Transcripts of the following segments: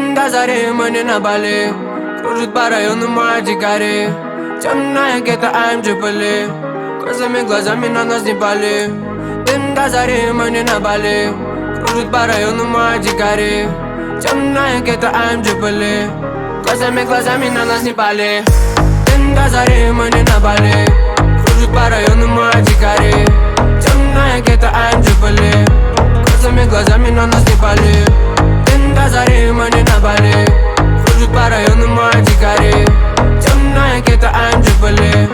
День до зари, мы не на Бали. Кружит по району мои дикари. Темная гетто, I'm Джиполи. Косыми глазами на нас не пали. День до зари, мы не на Бали. Кружит по району мои дикари. Темная гетто, I'm Джиполи. Косыми глазами на нас не пали. День до зари, мы не на Бали. Кружит по району мои дикари. Темная гетто, I'm Джиполи. Косыми глазами на нас не пали. День до зари, мы не на Бали. Кружит по району мои дикари. Темная гетто, I'm Джиполи.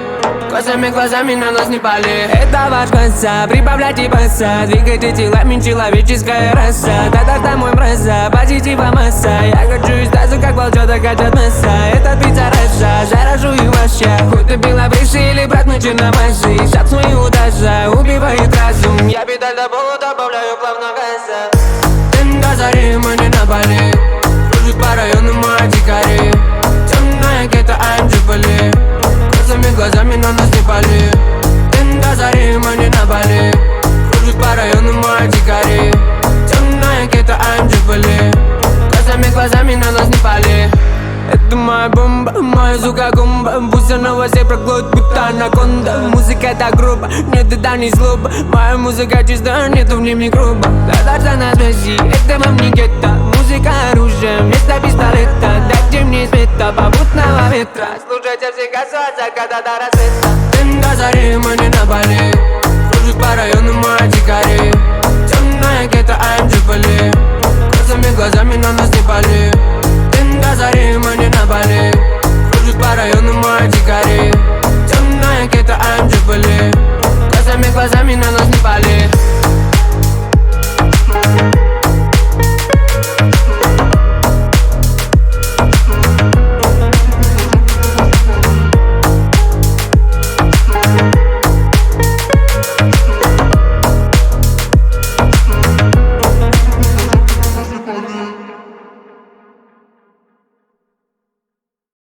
Косыми глазами на нас не пали. Это ваш конца, прибавляйте баса. Двигайте телами, человеческая раса. Да-да-да, мой мраза, позитива масса. Я хочу из таза, как волчата хотят мяса. Этот пицца раса, заражу и вообще. Хоть ты белобрысый или брат, мы черномазый. Шаг свой удача, убивает разум. Я педаль до пола добавляю плавно газа. День до зари, мы не на Бали. Кружит по району мои дикари. Темная гетто, I'm Джиполи. Косыми глазами на нас не пали. День до зари, мы не на Бали. Кружит по району мои дикари. Темная гетто, I'm Джиполи. Косыми глазами на нас не пали. Это моя бомба, моя звука гумба. Пусть она вас всех проглотит, будто анаконда. Музыка так грубо, нет, это не злоба. Моя музыка чиста, нету в ней микроба. Кататься на связи, это вам не гетто. Музыка оружие, вместо пистолета. Дайте мне света, попутного ветра. Слушайте всегда от заката до рассвета. День до зари, мы не на Бали. Кружит по району мои дикари. Темная гетто, I'm Джиполи. Косыми глазами на нас не пали. День до зари, мы не на Бали. Кружит по району мои дикари.